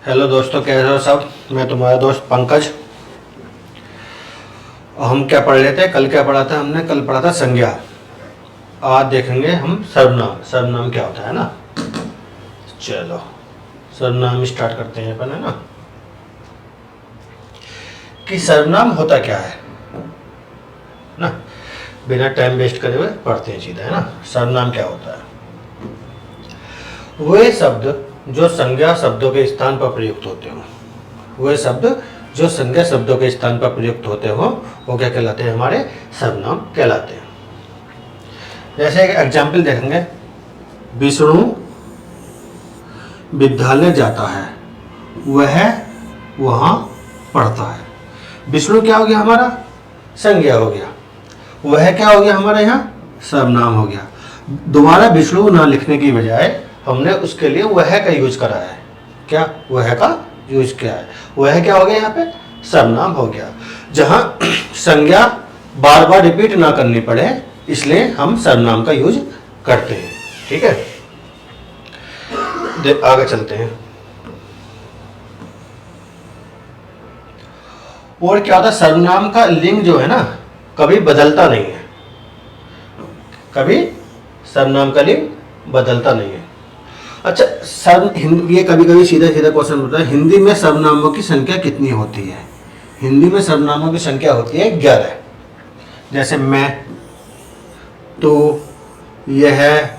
Hello दोस्तों, कैसे हो सब। मैं तुम्हारा दोस्त पंकज। हम क्या पढ़ रहे थे, कल क्या पढ़ा था हमने? कल पढ़ा था संज्ञा। आज देखेंगे हम सर्वनाम। सर्वनाम क्या होता है ना। चलो सर्वनाम स्टार्ट करते हैं अपन, है ना। कि सर्वनाम होता क्या है ना, बिना टाइम वेस्ट करे हुए पढ़ते हैं सीधा, है ना। सर्वनाम क्या होता है? वे शब्द जो संज्ञा शब्दों के स्थान पर प्रयुक्त होते हो, वे शब्द जो संज्ञा शब्दों के स्थान पर प्रयुक्त होते हो, वो क्या कहलाते हैं? हमारे सर्वनाम कहलाते हैं। जैसे एक एग्जाम्पल देखेंगे, विष्णु विद्यालय जाता है, वह वहाँ पढ़ता है। विष्णु क्या हो गया? हमारा संज्ञा हो गया। वह क्या हो गया? हमारा यहाँ सर्वनाम हो गया। दोबारा विष्णु ना लिखने की बजाय हमने उसके लिए वह का यूज करा है। क्या? वह का यूज किया है। वह क्या हो गया? यहाँ पे सर्वनाम हो गया। जहाँ संज्ञा बार बार रिपीट ना करनी पड़े, इसलिए हम सर्वनाम का यूज करते हैं। ठीक है, आगे चलते हैं। और क्या होता है? सर्वनाम का लिंग जो है ना, कभी बदलता नहीं है। कभी सर्वनाम का लिंग बदलता नहीं है। अच्छा, ये कभी कभी सीधा सीधा क्वेश्चन होता है, हिंदी में सर्वनामों की संख्या कितनी होती है? हिंदी में सर्वनामों की संख्या होती है 11। जैसे मैं, तो, यह,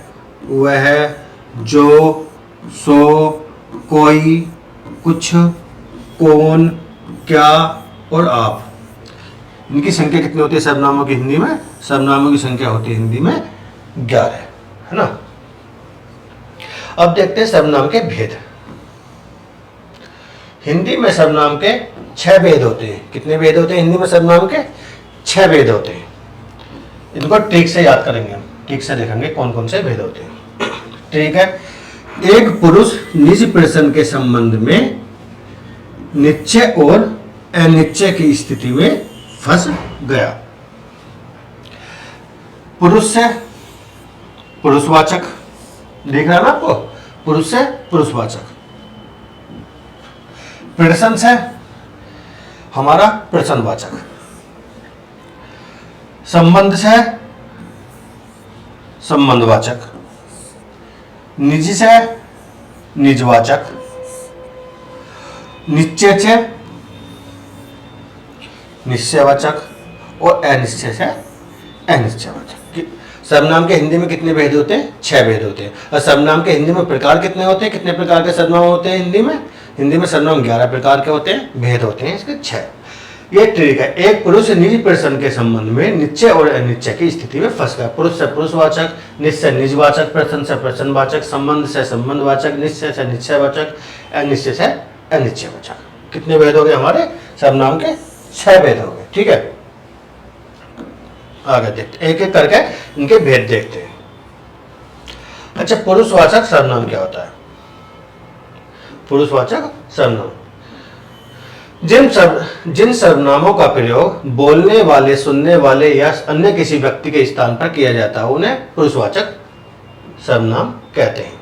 वह, जो, सो, कोई, कुछ, कौन, क्या और आप। इनकी संख्या कितनी होती है सर्वनामों की हिंदी में? सर्वनामों की संख्या होती है हिंदी में 11, है ना। अब देखते हैं सर्वनाम के भेद। हिंदी में सर्वनाम के 6 भेद होते हैं। कितने भेद होते हैं हिंदी में सर्वनाम के? 6 भेद होते हैं। इनको ट्रिक से याद करेंगे हम, ट्रिक से देखेंगे कौन कौन से भेद होते हैं। ठीक है। एक पुरुष निज प्रश्न के संबंध में निश्चय और अनिश्चय की स्थिति में फंस गया। पुरुष से पुरुषवाचक, देख रहा है ना आपको? पुरुष से पुरुषवाचक। प्रश्न से हमारा प्रश्नवाचक। संबंध से संबंधवाचक। निज से निजवाचक। निश्चय से निश्चयवाचक और अनिश्चय से अनिश्चयवाचक। सर्वनाम के हिंदी में कितने भेद होते हैं? 6 भेद होते हैं। और सर्वनाम के हिंदी में प्रकार कितने होते हैं? कितने प्रकार के सर्वनाम होते हैं हिंदी में? हिंदी में सर्वनाम 11 प्रकार के होते हैं, भेद होते हैं इसके 6। ये ट्रिक है। एक पुरुष निज प्रश्न के संबंध में निश्चय और अनिश्चय की स्थिति में फंस गया। पुरुष से पुरुषवाचक, निश्चय निजवाचक, प्रश्न से प्रश्नवाचक, संबंध से संबंधवाचक, निश्चय से निश्चयवाचक, अनिश्चय से अनिश्चयवाचक। कितने भेद हो गए हमारे सर्वनाम के? 6 भेद हो गए। ठीक है, आगे देखते, एक एक करके इनके भेद देखते हैं। अच्छा, पुरुषवाचक सर्वनाम क्या होता है? पुरुषवाचक सर्वनाम जिन सर्वनामों का प्रयोग बोलने वाले, सुनने वाले या अन्य किसी व्यक्ति के स्थान पर किया जाता है, उन्हें पुरुषवाचक सर्वनाम कहते हैं।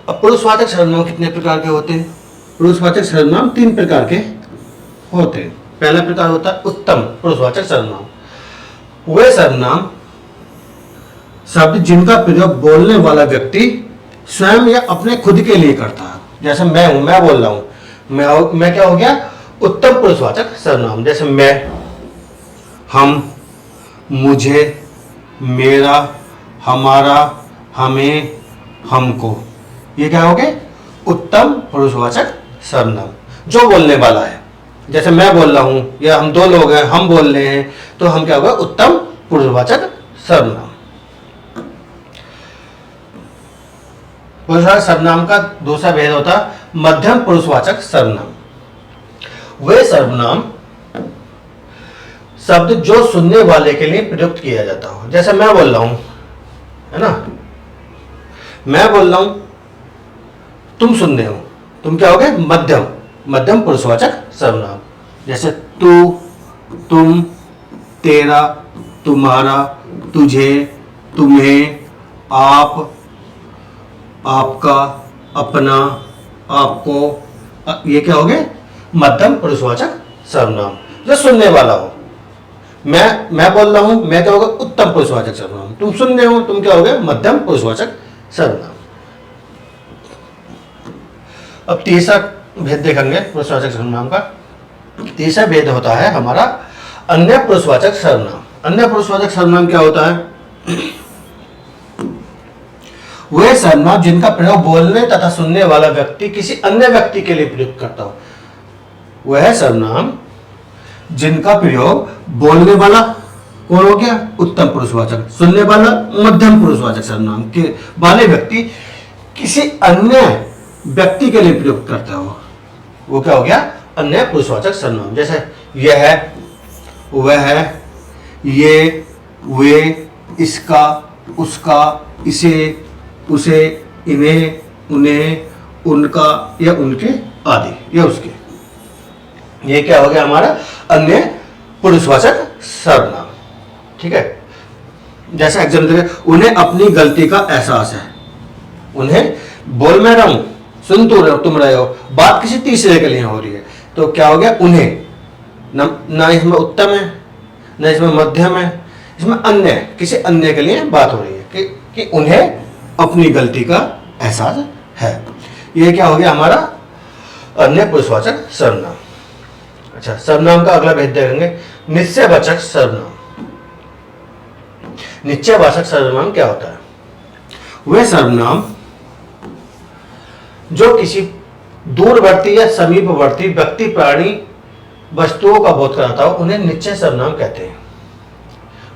अब पुरुषवाचक सर्वनाम कितने प्रकार के होते हैं? पुरुषवाचक सर्वनाम 3 प्रकार के होते हैं। पहला प्रकार होता है उत्तम पुरुषवाचक सर्वनाम। वे सर्वनाम शब्द जिनका प्रयोग बोलने वाला व्यक्ति स्वयं या अपने खुद के लिए करता है। जैसे मैं हूं, मैं बोल रहा हूं, मैं क्या हो गया? उत्तम पुरुषवाचक सर्वनाम। जैसे मैं, हम, मुझे, मेरा, हमारा, हमें, हमको। ये क्या हो गए? उत्तम पुरुषवाचक सर्वनाम जो बोलने वाला है। जैसे मैं बोल रहा हूं या हम 2 लोग हैं, हम बोल रहे हैं, तो हम क्या होगा? उत्तम पुरुषवाचक सर्वनाम। पुरुषवाचक सर्वनाम का दूसरा भेद होता है मध्यम पुरुषवाचक सर्वनाम। वे सर्वनाम शब्द जो सुनने वाले के लिए प्रयुक्त किया जाता हो। जैसे मैं बोल रहा हूं, है ना, मैं बोल रहा हूं, तुम सुन रहे हो, तुम क्या हो गए? मध्यम, मध्यम पुरुषवाचक सर्वनाम। जैसे तू, तुम, तेरा, तुम्हारा, तुझे, तुम्हें, आप, आपका, अपना, आपको ये क्या हो गए, मध्यम पुरुषवाचक सर्वनाम। जो सुनने वाला हो, मैं बोल रहा हूं, मैं क्या होगा, उत्तम पुरुषवाचक सर्वनाम। तुम सुन रहे हो, तुम क्या हो गए, मध्यम पुरुषवाचक सर्वनाम। अब तीसरा भेद देखेंगे पुरुषवाचक सर्वनाम का। तीसरा भेद होता है हमारा अन्य पुरुषवाचक सर्वनाम। अन्य पुरुषवाचक सर्वनाम क्या होता है, वे सर्वनाम जिनका प्रयोग बोलने तथा सुनने वाला व्यक्ति किसी अन्य व्यक्ति के लिए प्रयुक्त करता हो। वह सर्वनाम जिनका प्रयोग बोलने वाला कौन हो गया, उत्तम पुरुषवाचक, सुनने वाला मध्यम पुरुषवाचक सर्वनाम के वाले व्यक्ति किसी अन्य व्यक्ति के लिए प्रयुक्त करता हो, वो क्या हो गया, अन्य पुरुषवाचक सर्वनाम। जैसे यह है, वह है, ये, वे, इसका, उसका, इसे, उसे, इन्हें, उन्हें, उनका या उनके आदि या उसके। ये क्या हो गया हमारा अन्य पुरुषवाचक सर्वनाम। ठीक है, जैसे एग्जाम्पल देखिए, उन्हें अपनी गलती का एहसास है। उन्हें, बोल मैं रहा हूं, सुन तुम रहे हो, बात किसी तीसरे के लिए हो रही है, तो क्या हो गया, उन्हें, ना इसमें उत्तम है, ना इसमें मध्यम है, इसमें अन्य, किसी अन्य के लिए बात हो रही है कि उन्हें अपनी गलती का एहसास है। ये क्या हो गया हमारा अन्य पुरुषवाचक सर्वनाम। अच्छा, सर्वनाम का अगला भेद देखेंगे, निश्चयवाचक सर्वनाम। निश्चयवाचक सर्वनाम क्या होता है, वह सर्वनाम जो किसी दूरवर्ती या समीपवर्ती व्यक्ति, प्राणी, वस्तुओं का बोध कराता हो, उन्हें निश्चय सर्वनाम कहते हैं।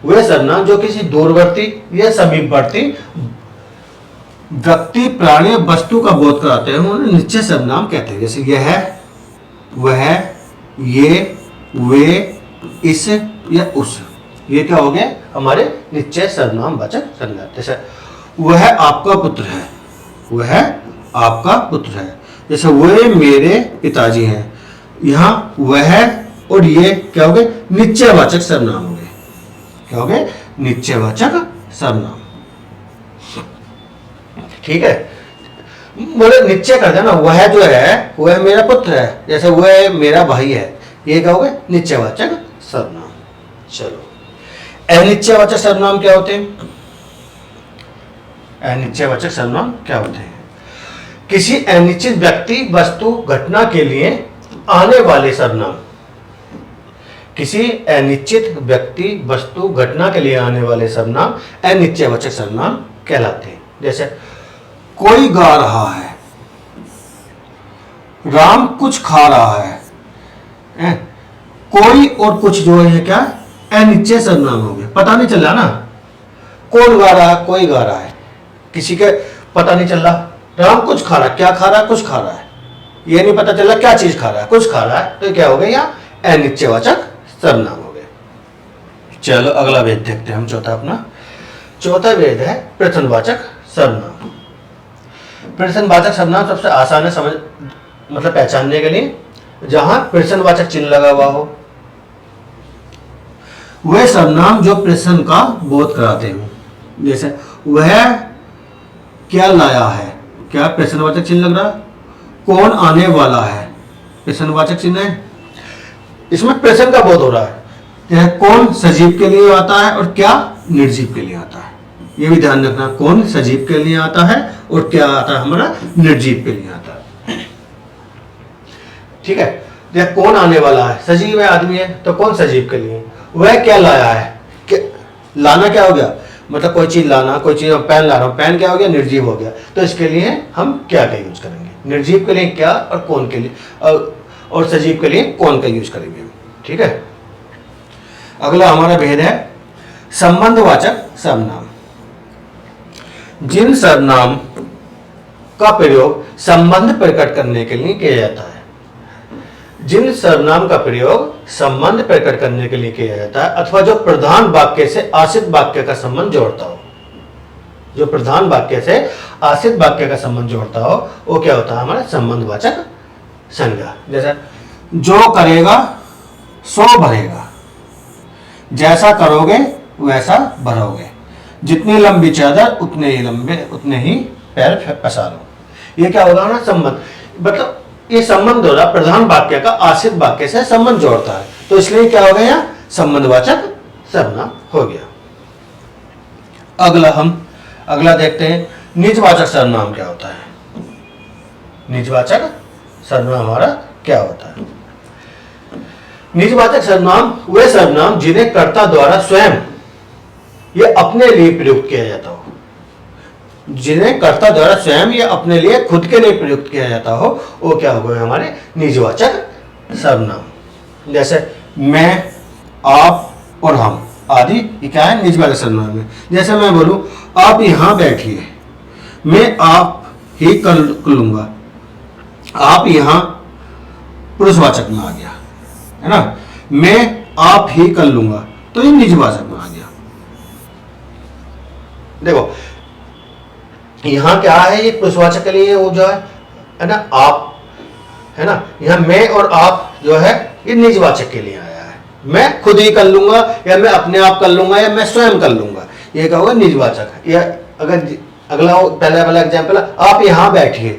वह सर्वनाम जो किसी दूरवर्ती या समीपवर्ती व्यक्ति, प्राणी, वस्तु का बोध कराते हैं, उन्हें निश्चय सर्वनाम कहते हैं। जैसे यह है, वह, ये, वे, इस या उस, ये क्या हो गए हमारे निश्चय सर्वनाम वाचक सर्वनाम। जैसे वह आपका पुत्र है, वह आपका पुत्र है। जैसे वे मेरे पिताजी हैं, यहां वह और ये क्या हो गए, निश्चयवाचक सर्वनाम हो गए। क्या हो गए, निश्चयवाचक सर्वनाम। ठीक है, बोले निश्चय कर देना, वह जो है वह मेरा पुत्र है, जैसे वह मेरा भाई है, ये क्या हो गए, निश्चयवाचक सर्वनाम। चलो, अनिश्चयवाचक सर्वनाम क्या होते हैं, अनिश्चयवाचक सर्वनाम क्या होते हैं, किसी अनिश्चित व्यक्ति, वस्तु, घटना के लिए आने वाले सर्वनाम। किसी अनिश्चित व्यक्ति, वस्तु, घटना के लिए आने वाले सर्वनाम अनिश्चयवाचक सर्वनाम कहलाते हैं। जैसे कोई गा रहा है, राम कुछ खा रहा है। कोई और कुछ जो है क्या, अनिश्चय सर्वनाम हो गए, पता नहीं चल रहा ना, कौन गा रहा है, कोई गा रहा है, किसी के पता नहीं चल रहा, राम कुछ खा रहा है, क्या खा रहा है, कुछ खा रहा है, ये नहीं पता चल रहा क्या चीज खा रहा है, कुछ खा रहा है, तो क्या हो गया, या अनिश्चयवाचक सर्वनाम हो गए। चलो अगला भेद देखते हैं हम, चौथा अपना। चौथा भेद है प्रश्नवाचक सर्वनाम। प्रश्नवाचक सर्वनाम सबसे आसान है समझ, मतलब पहचानने के लिए, जहां प्रश्नवाचक चिन्ह लगा हुआ हो। वह सर्वनाम जो प्रश्न का बोध कराते हो। जैसे वह क्या लाया है, क्या प्रश्नवाचक चिन्ह लग रहा, कौन आने वाला है, प्रश्नवाचक चिन्ह है, इसमें प्रश्न का बोध हो रहा है। यह कौन सजीव के लिए आता है और क्या निर्जीव के लिए आता है, ये भी ध्यान रखना, कौन सजीव के लिए आता है और क्या आता है हमारा निर्जीव के लिए आता है। ठीक है, यह कौन आने वाला है, सजीव है, आदमी है, तो कौन सजीव के लिए, वह क्या लाया है, लाना क्या हो गया, मतलब कोई चीज लाना, कोई चीज पेन ला रहा हूं, पेन क्या हो गया, निर्जीव हो गया, तो इसके लिए हम क्या का यूज करेंगे, निर्जीव के लिए क्या और कौन के लिए, और सजीव के लिए कौन का यूज करेंगे। ठीक है, अगला हमारा भेद है संबंधवाचक सर्वनाम। जिन सर्वनाम का प्रयोग संबंध प्रकट करने के लिए किया जाता है, जिन सर्वनाम का प्रयोग संबंध प्रकट करने के लिए किया जाता है, अथवा जो प्रधान वाक्य से आश्रित वाक्य का संबंध जोड़ता हो, जो प्रधान वाक्य से आश्रित वाक्य का संबंध जोड़ता हो, वो क्या होता है हमारा संबंधवाचक संज्ञा। जैसे जो करेगा सो भरेगा, जैसा करोगे वैसा भरोगे, जितनी लंबी चादर उतने ही पैर पसारो। ये क्या होगा ना संबंध, मतलब ये संबंध हो रहा प्रधान वाक्य का आश्रित वाक्य से संबंध जोड़ता है, तो इसलिए क्या हो गया यहाँ संबंधवाचक सर्वनाम हो गया। अगला देखते हैं निजवाचक सर्वनाम क्या होता है। निजवाचक सर्वनाम हमारा क्या होता है। निजवाचक सर्वनाम वे सर्वनाम जिन्हें कर्ता द्वारा स्वयं ये अपने लिए प्रयुक्त किया जाता हो, जिन्हें कर्ता द्वारा स्वयं या अपने लिए खुद के लिए प्रयुक्त किया जाता हो, वो क्या हो गए हमारे निजवाचक सर्वनाम। जैसे मैं, आप और हम आदि, ये क्या है निजवाचक सर्वनाम है। जैसे मैं बोलूं आप यहां बैठिए, मैं आप ही कर लूंगा, आप यहां पुरुषवाचक में आ गया है ना। मैं आप ही कर लूंगा, तो ये निजवाचक में आ गया। देखो यहां क्या है, ये पुरुषवाचक के लिए वो जो है ना आप, है ना। यहां मैं और आप जो है ये निजवाचक के लिए आया है। मैं खुद ही कर लूंगा, या मैं अपने आप कर लूंगा, या मैं स्वयं कर लूंगा, ये क्या होगा निजवाचक है। या अगर अगला पहला वाला एग्जाम्पल, आप यहां बैठिए,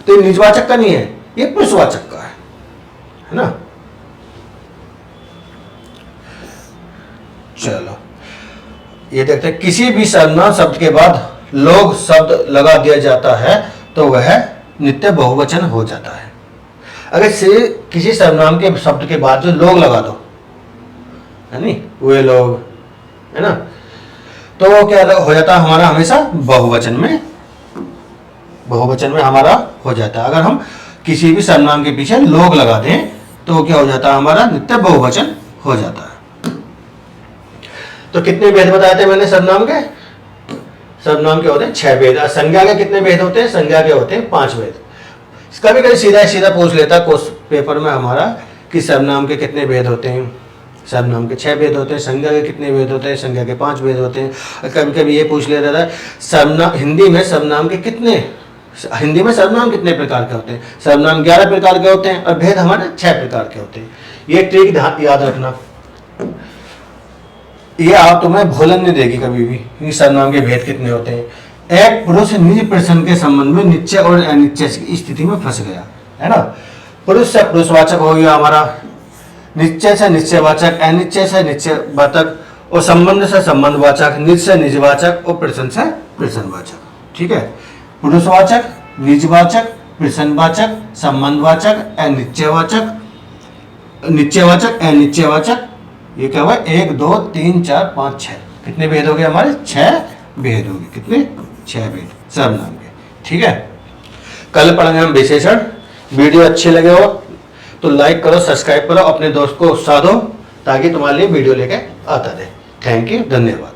तो ये निजवाचक का नहीं है, ये पुरुषवाचक का है ना। चलो ये देखते हैं, किसी भी सर्वनाम शब्द के बाद लोग शब्द लगा दिया जाता है तो वह नित्य बहुवचन हो जाता है। अगर किसी सर्वनाम के शब्द के बाद जो लोग लगा दो, है नहीं, वे लोग, है ना, तो वो क्या हो जाता है हमारा हमेशा बहुवचन में हमारा हो जाता है। अगर हम किसी भी सर्वनाम के पीछे लोग लगा दें तो वो क्या हो जाता है हमारा नित्य बहुवचन हो जाता है। तो कितने भेद बताए थे मैंने सर्वनाम के? सर्वनाम के होते हैं 6 भेद। संज्ञा के कितने भेद होते हैं? संज्ञा के होते हैं 5 भेद। कभी कभी सीधा पूछ लेता क्वेश्चन पेपर में हमारा कि सर्वनाम के कितने भेद होते हैं। सर्वनाम के 6 भेद होते हैं। संज्ञा के कितने भेद होते हैं? संज्ञा के 5 भेद होते हैं। कभी कभी ये पूछ लेता था सर्वनाम हिंदी में सर्वनाम सर्वनाम कितने प्रकार के होते हैं? सर्वनाम 11 प्रकार के होते हैं और भेद हमारे 6 प्रकार के होते हैं। ये ट्रिक याद रखना, ये आप तुम्हें भूलन नहीं देगी कभी भी। सर्वनाम के भेद कितने होते हैं? एक पुरुष निज प्रश्न के संबंध में निश्चय और अनिश्चय की स्थिति में फंस गया, है ना। पुरुष से पुरुषवाचक हो गया हमारा, निश्चय से निश्चयवाचक, अनिश्चय से निश्चयवाचक, और संबंध से संबंधवाचक, निज से निजवाचक और प्रश्न से प्रश्नवाचक। ठीक है, पुरुषवाचक, निजवाचक, प्रश्नवाचक, संबंधवाचक, अनिश्चयवाचक, निश्चयवाचक, अनिश्चयवाचक। ये क्या हुआ? 1 2 3 4 5 6। कितने भेद हो गए हमारे? 6 भेद हो गए। कितने? 6 भेद सर्वनाम के। ठीक है, कल पढ़ेंगे हम विशेषण। वीडियो अच्छे लगे हो तो लाइक करो, सब्सक्राइब करो, अपने दोस्त को उत्साह दो ताकि तुम्हारे लिए वीडियो लेके आता रहे। थैंक यू, धन्यवाद।